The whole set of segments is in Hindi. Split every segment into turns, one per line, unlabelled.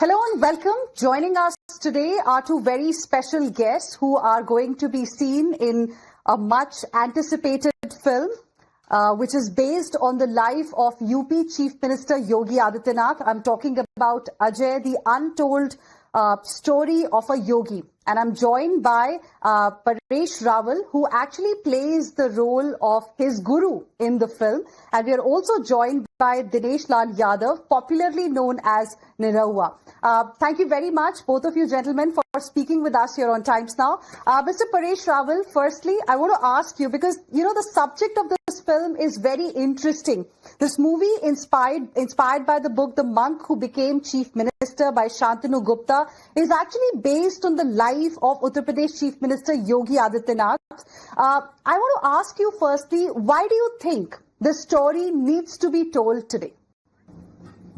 Hello and welcome. Joining us today are two very special guests who are going to be seen in a much anticipated film, which is based on the life of UP Chief Minister Yogi Adityanath. I'm talking about Ajay, the untold story of a yogi. And I'm joined by Paresh Rawal, who actually plays the role of his guru in the film. And we are also joined by Dinesh Lal Yadav, popularly known as Niraua. Thank you very much, both of you gentlemen, for speaking with us here on Times Now. Mr. Paresh Rawal, firstly, I want to ask you, because, you know, the subject of this film is very interesting. This movie, inspired by the book The Monk Who Became Chief Minister by Shantanu Gupta, is actually based on the life of Uttar Pradesh Chief Minister Yogi Adityanath. I want to ask you firstly, why do you think this story needs to be told today?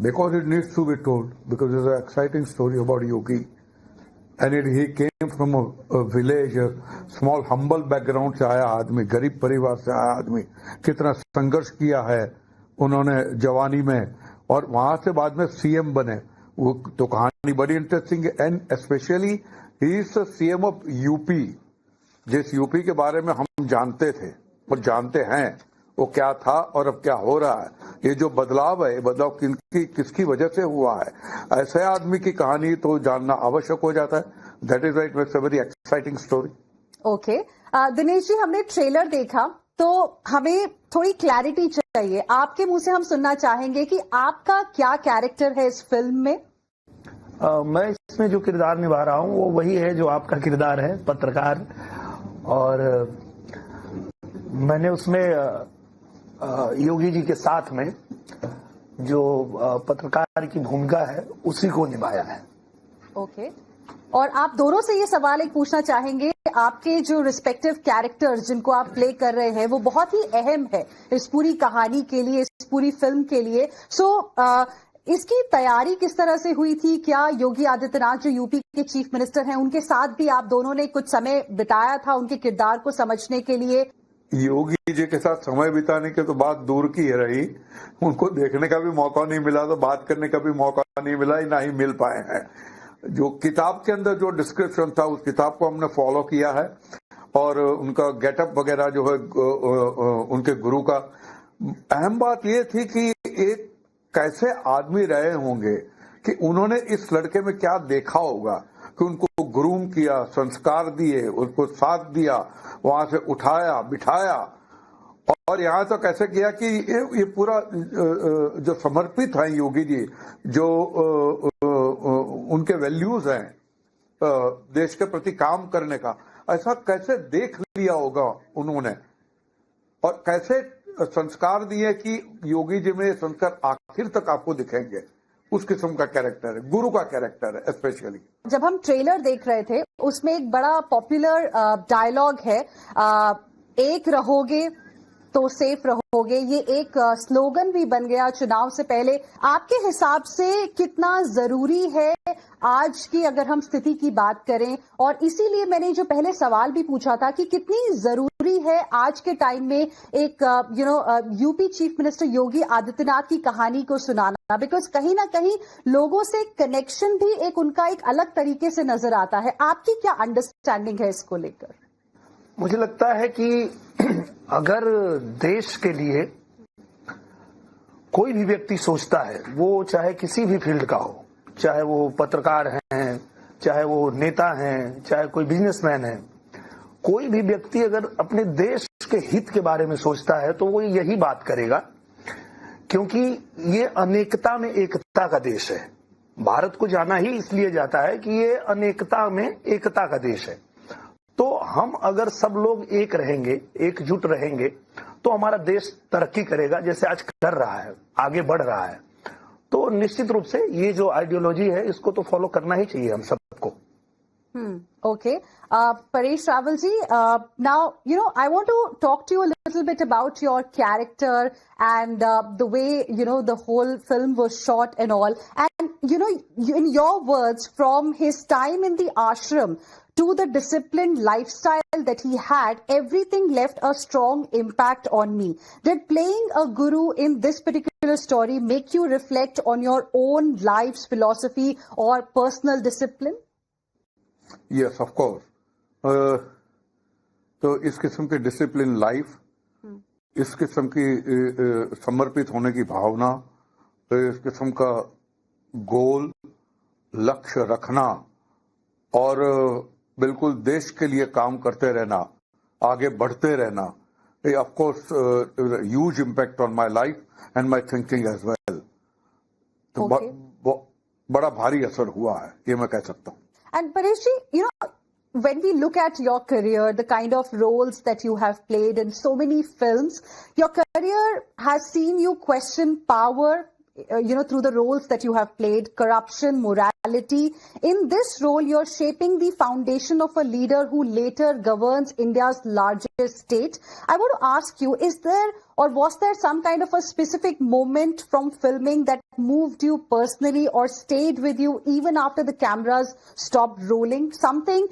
Because it needs to be told, because it's an exciting story about Yogi. And he came from a village, a small humble background से आया आदमी, गरीब परिवार से आया आदमी, कितना संघर्ष किया है उन्होंने जवानी में, और वहां से बाद में सीएम बने. वो तो कहानी बड़ी इंटरेस्टिंग है. And specially he is the CM of UP, जिस यूपी के बारे में हम जानते थे और जानते हैं वो क्या था और अब क्या हो रहा है. ये जो बदलाव है, बदलाव किसकी वजह से हुआ है, ऐसे आदमी की कहानी तो जानना आवश्यक हो जाता है. That is right, it's a very exciting story.
Okay Dinesh ji, हमने ट्रेलर देखा तो हमें थोड़ी क्लैरिटी चाहिए. आपके मुंह से हम सुनना चाहेंगे कि आपका क्या कैरेक्टर है इस फिल्म में.
मैं इसमें जो किरदार निभा रहा हूँ वो वही है जो आपका किरदार है, पत्रकार. और मैंने उसमें योगी जी के साथ में जो पत्रकार की भूमिका है उसी को निभाया है.
ओके. और आप दोनों से ये सवाल एक पूछना चाहेंगे, आपके जो रिस्पेक्टिव कैरेक्टर्स जिनको आप प्ले कर रहे हैं वो बहुत ही अहम है इस पूरी कहानी के लिए, इस पूरी फिल्म के लिए. इसकी तैयारी किस तरह से हुई थी? क्या योगी आदित्यनाथ जो यूपी के चीफ मिनिस्टर हैं उनके साथ भी आप दोनों ने कुछ समय बिताया था उनके किरदार को समझने के लिए?
योगी जी के साथ समय बिताने के तो बात दूर की है रही, उनको देखने का भी मौका नहीं मिला, तो बात करने का भी मौका नहीं मिला, ही ना ही मिल पाए हैं. जो किताब के अंदर जो डिस्क्रिप्शन था उस किताब को हमने फॉलो किया है, और उनका गेटअप वगैरह जो है उनके गुरु का. अहम बात ये थी कि एक कैसे आदमी रहे होंगे, कि उन्होंने इस लड़के में क्या देखा होगा कि उनको ग्रूम किया, संस्कार दिए, उसको साथ दिया, वहां से उठाया बिठाया, और यहाँ तो कैसे किया कि ये पूरा जो समर्पित है योगी जी, जो उनके वैल्यूज हैं देश के प्रति काम करने का, ऐसा कैसे देख लिया होगा उन्होंने, और कैसे संस्कार दिए कि योगी जी में संस्कार आखिर तक आपको दिखेंगे. उस किस्म का कैरेक्टर है, गुरु का कैरेक्टर है. स्पेशली
जब हम ट्रेलर देख रहे थे उसमें एक बड़ा पॉपुलर डायलॉग है, एक रहोगे तो सेफ रहोगे. ये एक स्लोगन भी बन गया चुनाव से पहले. आपके हिसाब से कितना जरूरी है आज की अगर हम स्थिति की बात करें, और इसीलिए मैंने जो पहले सवाल भी पूछा था कि कितनी जरूरी है आज के टाइम में एक UP chief minister Yogi Adityanath की कहानी को सुनाना, बिकॉज कहीं ना कहीं लोगों से कनेक्शन भी एक उनका एक अलग तरीके से नजर आता है. आपकी क्या अंडरस्टैंडिंग है इसको लेकर?
मुझे लगता है कि अगर देश के लिए कोई भी व्यक्ति सोचता है, वो चाहे किसी भी फील्ड का हो, चाहे वो पत्रकार हैं, चाहे वो नेता हैं, चाहे कोई बिजनेसमैन है, कोई भी व्यक्ति अगर अपने देश के हित के बारे में सोचता है तो वो यही बात करेगा, क्योंकि ये अनेकता में एकता का देश है. भारत को जाना ही इसलिए जाता है कि ये अनेकता में एकता का देश है. तो हम अगर सब लोग एक रहेंगे, एकजुट रहेंगे, तो हमारा देश तरक्की करेगा, जैसे आज कर रहा है, आगे बढ़ रहा है. तो निश्चित रूप से ये जो आइडियोलॉजी है इसको तो फॉलो करना ही चाहिए हम सबको.
Okay. Paresh Rawalji, now, I want to talk to you a little bit about your character and the way, the whole film was shot and all. And, in your words, from his time in the ashram to the disciplined lifestyle that he had, everything left a strong impact on me. Did playing a guru in this particular story make you reflect on your own life's philosophy or personal discipline?
Yes of course. तो इस किस्म की डिसिप्लिन लाइफ, इस किस्म की समर्पित होने की भावना, इस किस्म का गोल लक्ष्य रखना और बिल्कुल देश के लिए काम करते रहना, आगे बढ़ते रहना, ये of course huge impact on my life and my thinking as well. तो बड़ा भारी असर हुआ है, ये मैं कह सकता हूँ।
And Pareshji, when we look at your career, the kind of roles that you have played in so many films, your career has seen you question power, through the roles that you have played, corruption, morality. In this role, you're shaping the foundation of a leader who later governs India's largest state. I want to ask you, is there or was there some kind of a specific moment from filming that moved you personally or stayed with you even after the cameras stopped rolling? Something,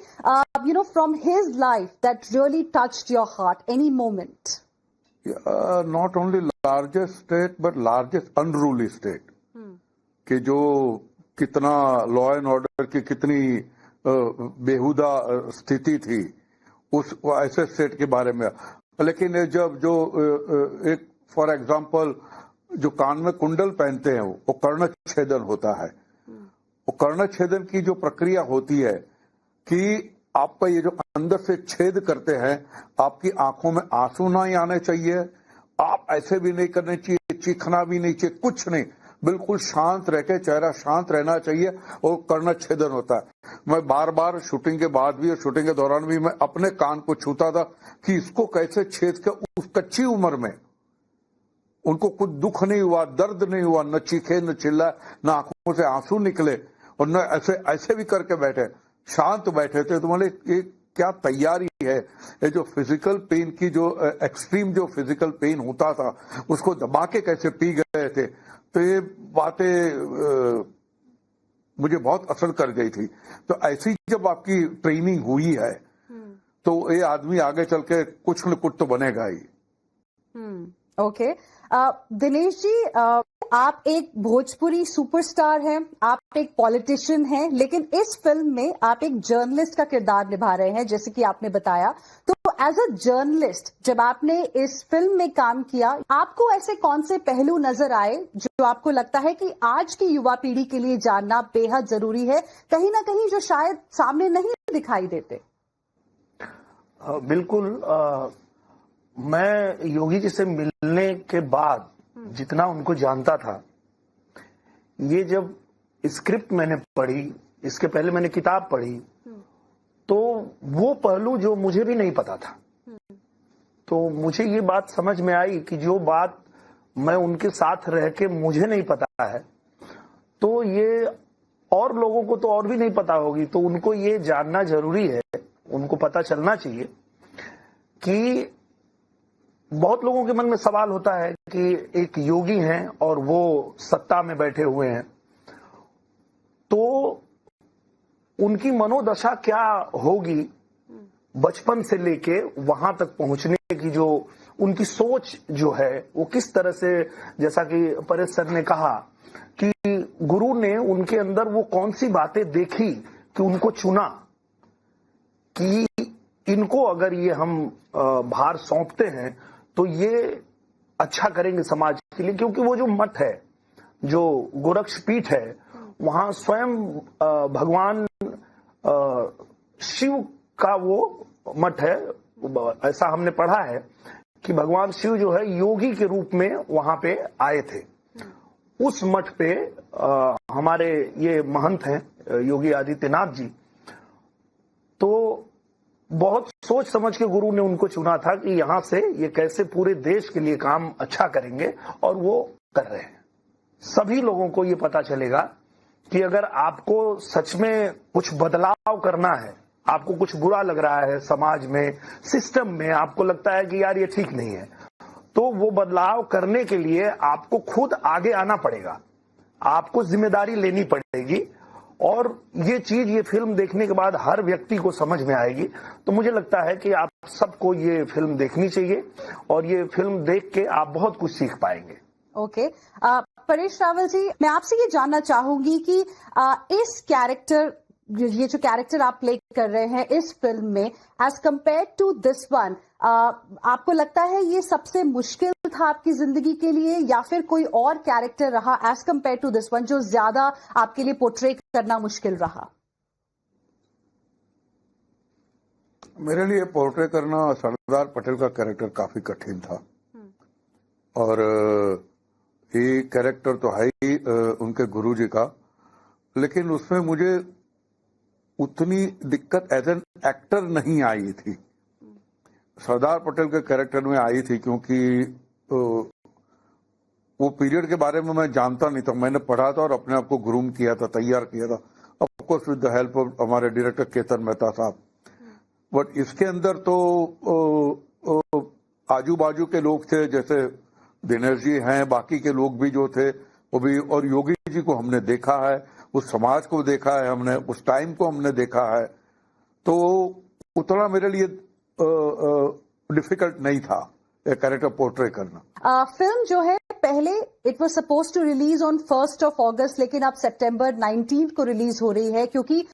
from his life that really touched your heart? Any moment?
Not only largest state but largest unruly state, कि जो कितना लॉ एंड ऑर्डर की कितनी बेहुदा स्थिति थी उस ऐसे स्टेट के बारे में। लेकिन जब जो एक फॉर एग्जांपल जो कान में कुंडल पहनते हैं वो कर्ण छेदन होता है। वो कर्ण छेदन की जो प्रक्रिया होती है कि आपका ये जो अंदर से छेद करते हैं, आपकी आंखों में आंसू नहीं आने चाहिए, आप ऐसे भी नहीं करने चाहिए, चीखना भी नहीं चाहिए, कुछ नहीं, बिल्कुल शांत रह के चेहरा शांत रहना चाहिए और कर्ण छेदन होता है। मैं बार बार शूटिंग के बाद भी और शूटिंग के दौरान भी मैं अपने कान को छूता था कि इसको कैसे छेद के उस कच्ची उम्र में उनको कुछ दुख नहीं हुआ, दर्द नहीं हुआ, न चीखे न चिल्लाए, न आंखों से आंसू निकले और न ऐसे भी करके बैठे, शांत बैठे थे। तो बोले ये क्या तैयारी है, ये जो फिजिकल पेन की जो एक्सट्रीम जो फिजिकल पेन होता था उसको दबा के कैसे पी गए थे। तो ये बातें मुझे बहुत असर कर गई थी। तो ऐसी जब आपकी ट्रेनिंग हुई है तो ये आदमी आगे चल के कुछ न कुछ तो बनेगा ही।
ओके। दिनेश जी, आप एक भोजपुरी सुपरस्टार हैं, आप एक पॉलिटिशियन हैं, लेकिन इस फिल्म में आप एक जर्नलिस्ट का किरदार निभा रहे हैं, जैसे कि आपने बताया। तो एज अ जर्नलिस्ट जब आपने इस फिल्म में काम किया, आपको ऐसे कौन से पहलू नजर आए जो आपको लगता है कि आज की युवा पीढ़ी के लिए जानना बेहद जरूरी है, कहीं ना कहीं जो शायद सामने नहीं दिखाई देते?
बिल्कुल। मैं योगी जी से मिलने के बाद जितना उनको जानता था, ये जब स्क्रिप्ट मैंने पढ़ी, इसके पहले मैंने किताब पढ़ी, तो वो पहलू जो मुझे भी नहीं पता था, तो मुझे ये बात समझ में आई कि जो बात मैं उनके साथ रह के मुझे नहीं पता है, तो ये और लोगों को तो और भी नहीं पता होगी, तो उनको ये जानना जरूरी है, उनको पता चलना चाहिए कि बहुत लोगों के मन में सवाल होता है कि एक योगी हैं और वो सत्ता में बैठे हुए हैं, तो उनकी मनोदशा क्या होगी बचपन से लेके वहां तक पहुंचने की, जो उनकी सोच जो है वो किस तरह से, जैसा कि परेश सर ने कहा कि गुरु ने उनके अंदर वो कौन सी बातें देखी कि उनको चुना कि इनको अगर ये हम भार सौंपते हैं तो ये अच्छा करेंगे समाज के लिए। क्योंकि वो जो मठ है, जो गोरक्ष पीठ है, वहां स्वयं भगवान शिव का वो मठ है। ऐसा हमने पढ़ा है कि भगवान शिव जो है योगी के रूप में वहां पे आए थे। उस मठ पे हमारे ये महंत हैं योगी आदित्यनाथ जी, तो बहुत सोच समझ के गुरु ने उनको चुना था कि यहां से ये कैसे पूरे देश के लिए काम अच्छा करेंगे, और वो कर रहे हैं। सभी लोगों को ये पता चलेगा कि अगर आपको सच में कुछ बदलाव करना है, आपको कुछ बुरा लग रहा है समाज में, सिस्टम में, आपको लगता है कि यार ये ठीक नहीं है, तो वो बदलाव करने के लिए आपको खुद आगे आना पड़ेगा, आपको जिम्मेदारी लेनी पड़ेगी। और ये चीज, ये फिल्म देखने के बाद हर व्यक्ति को समझ में आएगी। तो मुझे लगता है कि आप सबको ये फिल्म देखनी चाहिए और ये फिल्म देख के आप बहुत कुछ सीख पाएंगे।
ओके, परेश रावल जी, मैं आपसे ये जानना चाहूंगी कि इस कैरेक्टर, ये जो कैरेक्टर आप प्ले कर रहे हैं इस फिल्म में, as compare to this one, आपको लगता है ये सबसे मुश्किल था आपकी जिंदगी के लिए, या फिर कोई और कैरेक्टर रहा as compare to this one जो ज्यादा आपके लिए पोर्ट्रे करना मुश्किल रहा?
मेरे लिए पोर्ट्रे करना सरदार पटेल का कैरेक्टर काफी कठिन था। और ये कैरेक्टर तो है ही उनके गुरुजी का, लेकिन उसमें मुझे उतनी दिक्कत एज एन एक्टर नहीं आई थी, सरदार पटेल के कैरेक्टर में आई थी, क्योंकि वो पीरियड के बारे में मैं जानता नहीं था। मैंने पढ़ा था और अपने आप को ग्रूम किया था, तैयार किया था, of course with the help of हमारे डायरेक्टर केतन मेहता साहब। बट इसके अंदर तो आजू बाजू के लोग थे, जैसे दिनेश जी हैं, बाकी के लोग भी जो थे वो भी, और योगी जी को हमने देखा है, उस समाज को देखा है हमने, उस टाइम को हमने देखा है, तो उतना मेरे लिए डिफिकल्ट नहीं था ये कैरेक्टर पोर्ट्रे करना।
फिल्म जो है पहले it was suppose to release on 1 अगस्त, लेकिन अब सितंबर 19 को रिलीज हो रही है, क्योंकि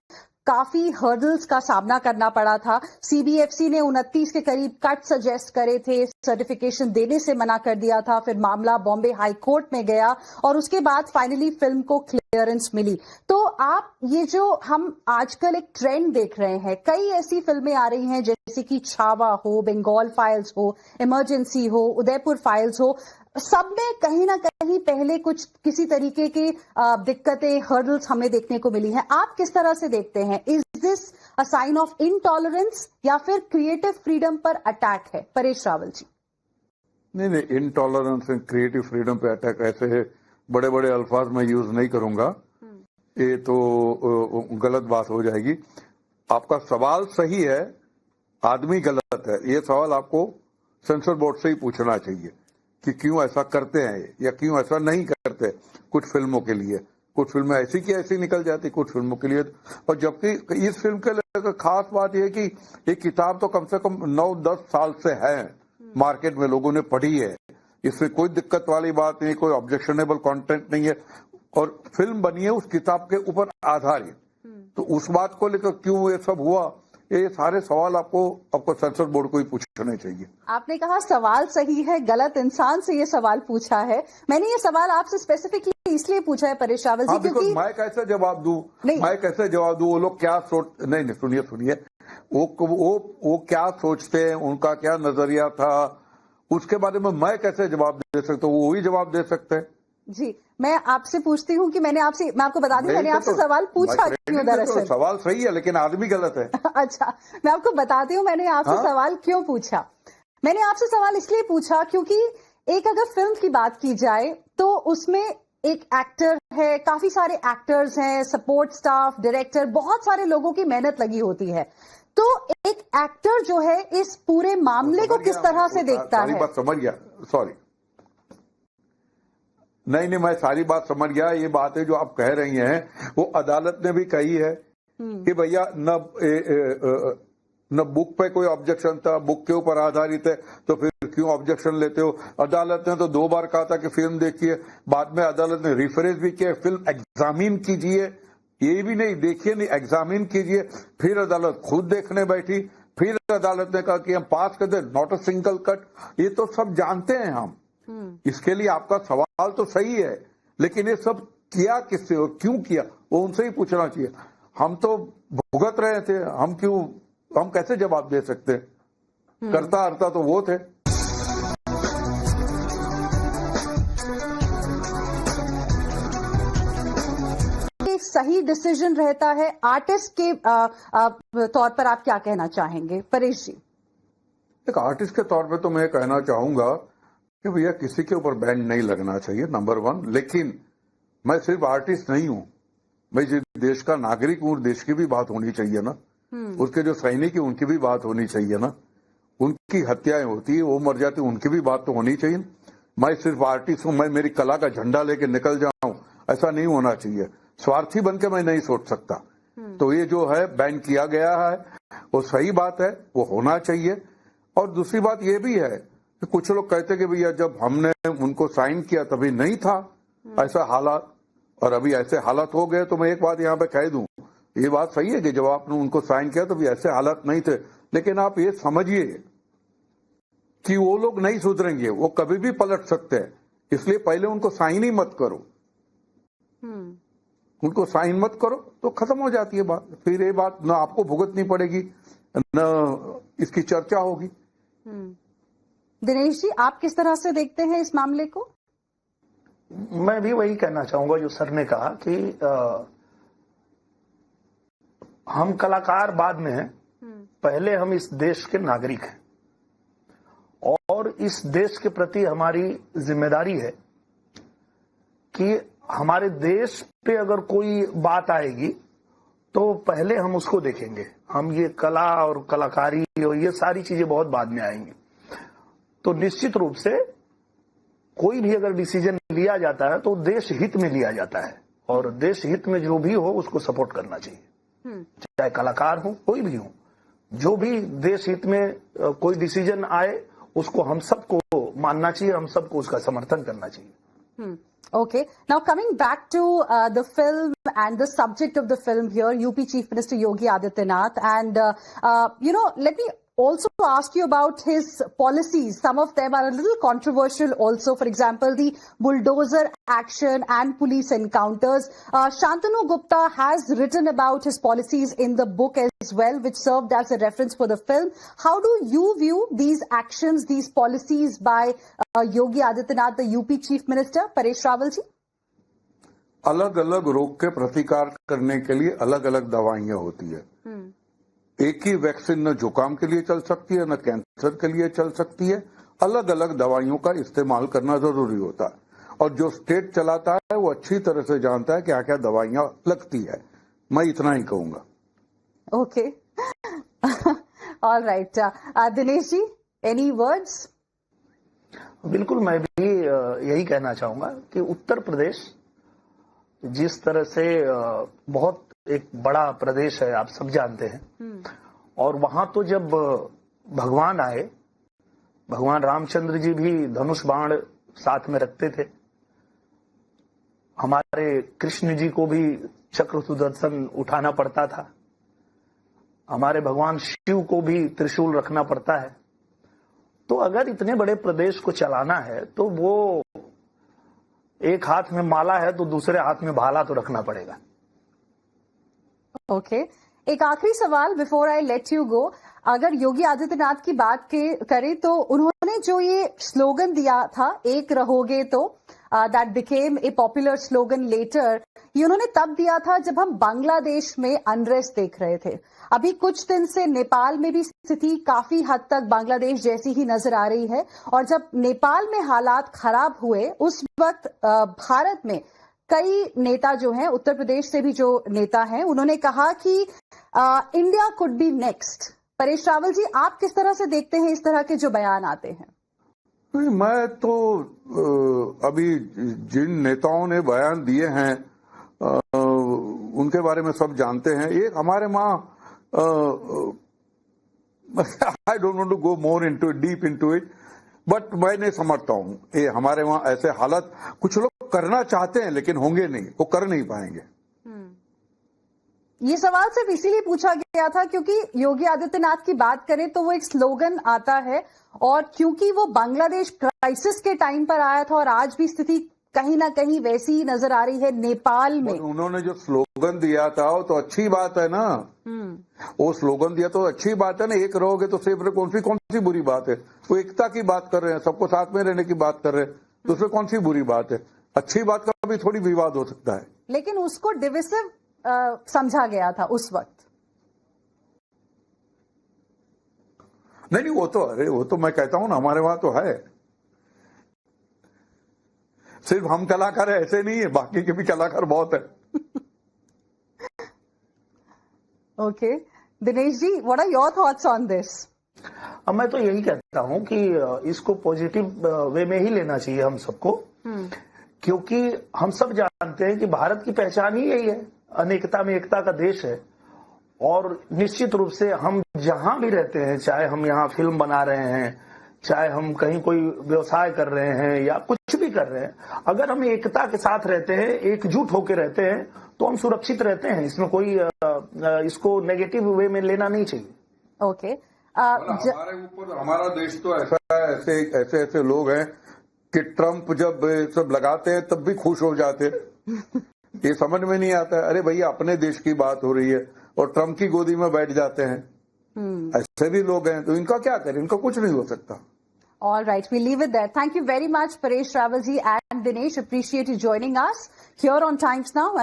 काफी हर्डल्स का सामना करना पड़ा था। सीबीएफसी ने 29 के करीब कट सजेस्ट करे थे, सर्टिफिकेशन देने से मना कर दिया था, फिर मामला बॉम्बे हाई कोर्ट में गया और उसके बाद फाइनली फिल्म को क्लियरेंस मिली। तो आप ये जो हम आजकल एक ट्रेंड देख रहे हैं, कई ऐसी फिल्में आ रही हैं जैसे कि छावा हो, बंगाल फाइल्स हो, इमरजेंसी हो, उदयपुर फाइल्स हो, सब में कहीं ना कहीं पहले कुछ किसी तरीके की दिक्कतें, हर्डल्स हमें देखने को मिली हैं। आप किस तरह से देखते हैं? Is this a sign of intolerance या फिर क्रिएटिव फ्रीडम पर अटैक है? परेश रावल जी।
नहीं, इनटॉलरेंस एंड क्रिएटिव फ्रीडम पे अटैक ऐसे बड़े बड़े अल्फाज में यूज नहीं करूंगा, ये तो गलत बात हो जाएगी। आपका सवाल सही है, आदमी गलत है। ये सवाल आपको सेंसर बोर्ड से ही पूछना चाहिए कि क्यों ऐसा करते हैं या क्यों ऐसा नहीं करते। कुछ फिल्मों के लिए, कुछ फिल्में ऐसी की ऐसी निकल जाती, कुछ फिल्मों के लिए। और जबकि इस फिल्म के लिए खास बात यह है कि ये किताब तो कम से कम 9-10 साल से है मार्केट में, लोगों ने पढ़ी है, इसमें कोई दिक्कत वाली बात नहीं, कोई ऑब्जेक्शनेबल कंटेंट नहीं है, और फिल्म बनी है उस किताब के ऊपर आधारित। तो उस बात को लेकर क्यों ये सब हुआ, ये सारे सवाल आपको सेंसर बोर्ड को ही पूछने चाहिए।
आपने कहा सवाल सही है, गलत इंसान से ये सवाल पूछा है। मैंने ये सवाल आपसे स्पेसिफिकली इसलिए पूछा है परेश रावल जी, क्योंकि
मैं कैसे जवाब दूं, वो लोग क्या नहीं, सुनिए, वो क्या सोचते हैं, उनका क्या नजरिया था, उसके बारे में मैं कैसे जवाब दे सकता हूँ? वो ही जवाब दे सकते हैं।
जी, मैं आपसे पूछती हूँ कि मैं आपको बता दूं, मैंने आपसे सवाल पूछा क्यों? दरअसल
सवाल सही है, लेकिन आदमी गलत है।
अच्छा, मैं आपको बताती हूँ मैंने आपसे सवाल क्यों पूछा। मैंने आपसे सवाल इसलिए पूछा क्योंकि एक अगर फिल्म की बात की जाए तो उसमें एक एक्टर है, काफी सारे एक्टर्स हैं, सपोर्ट स्टाफ, डायरेक्टर, बहुत सारे लोगों की मेहनत लगी होती है। तो एक एक्टर जो है इस पूरे मामले को किस तरह से देखता है?
बात समझ गया, सॉरी, नहीं, मैं सारी बात समझ गया। ये बात है जो आप कह रही हैं, वो अदालत ने भी कही है कि भैया न बुक पे कोई ऑब्जेक्शन था, बुक के ऊपर आधारित है, तो फिर क्यों ऑब्जेक्शन लेते हो? अदालत ने तो 2 बार कहा था कि फिल्म देखिए, बाद में अदालत ने रिफरेंस भी किया, फिल्म एग्जामिन कीजिए, ये भी नहीं देखिए, नहीं एग्जामिन कीजिए। फिर अदालत खुद देखने बैठी, फिर अदालत ने कहा कि हम पास कर दे, नॉट अ सिंगल कट। ये तो सब जानते हैं हम। इसके लिए आपका सवाल तो सही है, लेकिन ये सब किया किससे और क्यों किया, वो उनसे ही पूछना चाहिए। हम तो भुगत रहे थे, हम कैसे जवाब दे सकते? करता हरता तो वो थे।
एक सही डिसीजन रहता है आर्टिस्ट के तौर पर, आप क्या कहना चाहेंगे परेश जी?
एक आर्टिस्ट के तौर पे तो मैं कहना चाहूंगा कि भैया किसी के ऊपर बैन नहीं लगना चाहिए, नंबर 1। लेकिन मैं सिर्फ आर्टिस्ट नहीं हूं, भाई जिस देश का नागरिक हूं देश की भी बात होनी चाहिए ना। उसके जो सैनिक है उनकी भी बात होनी चाहिए ना। उनकी हत्याएं होती है, वो मर जाती है, उनकी भी बात तो होनी चाहिए। मैं सिर्फ आर्टिस्ट हूं, मैं मेरी कला का झंडा लेके निकल जाऊं, ऐसा नहीं होना चाहिए। स्वार्थी बन के मैं नहीं सोच सकता। तो ये जो है बैन किया गया है वो सही बात है, वो होना चाहिए। और दूसरी बात ये भी है कि कुछ लोग कहते कि भैया जब हमने उनको साइन किया तभी नहीं था ऐसा हालात, और अभी ऐसे हालात हो गए। तो मैं एक बात यहाँ पे कह दूं, ये बात सही है कि जब आपने उनको साइन किया तो भी ऐसे हालात नहीं थे, लेकिन आप ये समझिए कि वो लोग नहीं सुधरेंगे, वो कभी भी पलट सकते हैं। इसलिए पहले उनको साइन ही मत करो। उनको साइन मत करो तो खत्म हो जाती है बात। फिर ये बात न आपको भुगतनी पड़ेगी न इसकी चर्चा होगी।
दिनेश जी, आप किस तरह से देखते हैं इस मामले को?
मैं भी वही कहना चाहूंगा जो सर ने कहा कि हम कलाकार बाद में हैं, पहले हम इस देश के नागरिक हैं और इस देश के प्रति हमारी जिम्मेदारी है कि हमारे देश पे अगर कोई बात आएगी तो पहले हम उसको देखेंगे। हम ये कला और कलाकारी और ये सारी चीजें बहुत बाद में आएंगी। तो निश्चित रूप से कोई भी अगर डिसीजन लिया जाता है तो देश हित में लिया जाता है, और देश हित में जो भी हो उसको सपोर्ट करना चाहिए। चाहे कलाकार हो, कोई भी हो, जो भी देश हित में कोई डिसीजन आए उसको हम सबको मानना चाहिए, हम सबको उसका समर्थन करना चाहिए।
Okay. Now coming back to the film and the subject of the film here, UP Chief Minister Yogi Adityanath, and let me also ask you about his policies. Some of them are a little controversial also. For example, the bulldozer action and police encounters. Shantanu Gupta has written about his policies in the book as well, which served as a reference for the film. How do you view these actions, these policies by Yogi Adityanath, the UP Chief Minister? Paresh Rawal ji?
अलग अलग रोग के प्रतिकार करने के लिए अलग अलग दवाइयां होती है। एक ही वैक्सीन न जुकाम के लिए चल सकती है, न कैंसर के लिए चल सकती है। अलग अलग दवाइयों का इस्तेमाल करना जरूरी होता है, और जो स्टेट चलाता है वो अच्छी तरह से जानता है क्या क्या दवाइयां लगती है। मैं इतना ही कहूंगा।
Okay, all right. Dinesh ji, any words?
बिल्कुल, मैं भी यही कहना चाहूंगा कि उत्तर प्रदेश जिस तरह से बहुत एक बड़ा प्रदेश है, आप सब जानते हैं, और वहां तो जब भगवान आए, भगवान रामचंद्र जी भी धनुष बाण साथ में रखते थे। हमारे कृष्ण जी को भी चक्र सुदर्शन उठाना पड़ता था। हमारे भगवान शिव को भी त्रिशूल रखना पड़ता है। तो अगर इतने बड़े प्रदेश को चलाना है तो वो एक हाथ में माला है तो दूसरे हाथ में भाला तो रखना पड़ेगा।
ओके, एक आखिरी सवाल before I let you go. अगर योगी आदित्यनाथ की बात करें तो उन्होंने जो ये स्लोगन दिया था, एक रहोगे तो, that became a popular slogan later, ये उन्होंने तब दिया था जब हम बांग्लादेश में अनरेस्ट देख रहे थे। अभी कुछ दिन से नेपाल में भी स्थिति काफी हद तक बांग्लादेश जैसी ही नजर आ रही है, और जब नेपाल में हालात खराब हुए उस वक्त भारत में कई नेता जो हैं, उत्तर प्रदेश से भी जो नेता हैं, उन्होंने कहा कि India could be next. Paresh Rawal ji, आप किस तरह से देखते हैं इस तरह के जो बयान आते हैं?
मैं तो अभी जिन नेताओं ने बयान दिए हैं उनके बारे में सब जानते हैं। एक हमारे वहाँ I don't want to go more into deep into it, but मैं नहीं समझता हूँ ये हमारे वहाँ ऐसे हालत। कुछ लोग करना चाहते हैं लेकिन होंगे नहीं, वो कर नहीं पाएंगे।
ये सवाल सिर्फ इसीलिए पूछा गया था क्योंकि योगी आदित्यनाथ की बात करें तो वो एक स्लोगन आता है, और क्योंकि वो बांग्लादेश क्राइसिस के टाइम पर आया था और आज भी स्थिति कहीं ना कहीं वैसी ही नजर आ रही है नेपाल में।
उन्होंने जो स्लोगन दिया था वो तो अच्छी बात है ना। वो स्लोगन दिया तो अच्छी बात है ना, एक रहोगे तो सेफ रहे, कौन सी बुरी बात है? वो एकता की बात कर रहे हैं, सबको साथ में रहने की बात कर रहे हैं, तो उसमें कौन सी बुरी बात है? अच्छी बात का भी थोड़ी विवाद हो सकता है।
लेकिन उसको डिविसिव समझा गया था उस वक्त।
नहीं, वो तो मैं कहता हूं ना, हमारे वहां तो है। सिर्फ हम कलाकार है ऐसे नहीं है, बाकी के भी कलाकार बहुत है।
Okay. Dinesh ji, what are your thoughts on this?
अब मैं तो यही कहता हूं कि इसको पॉजिटिव वे में ही लेना चाहिए हम सबको, क्योंकि हम सब जानते हैं कि भारत की पहचान ही यही है, अनेकता में एकता का देश है। और निश्चित रूप से हम जहां भी रहते हैं, चाहे हम यहाँ फिल्म बना रहे हैं, चाहे हम कहीं कोई व्यवसाय कर रहे हैं या कुछ भी कर रहे हैं, अगर हम एकता के साथ रहते हैं, एकजुट होकर रहते हैं, तो हम सुरक्षित रहते हैं। इसमें कोई इसको नेगेटिव वे में लेना नहीं चाहिए।
Okay.
हमारे ऊपर हमारा देश तो ऐसा है, ऐसे लोग हैं कि ट्रम्प जब सब लगाते हैं तब भी खुश हो जाते हैं। ये समझ में नहीं आता है, अरे भैया अपने देश की बात हो रही है और ट्रम्प की गोदी में बैठ जाते हैं। ऐसे भी लोग हैं, तो इनका क्या करें, इनका कुछ नहीं हो सकता।
All right, we leave it there. Thank you very much, Paresh Rawal ji and Dinesh. Appreciate you joining us here on Times Now.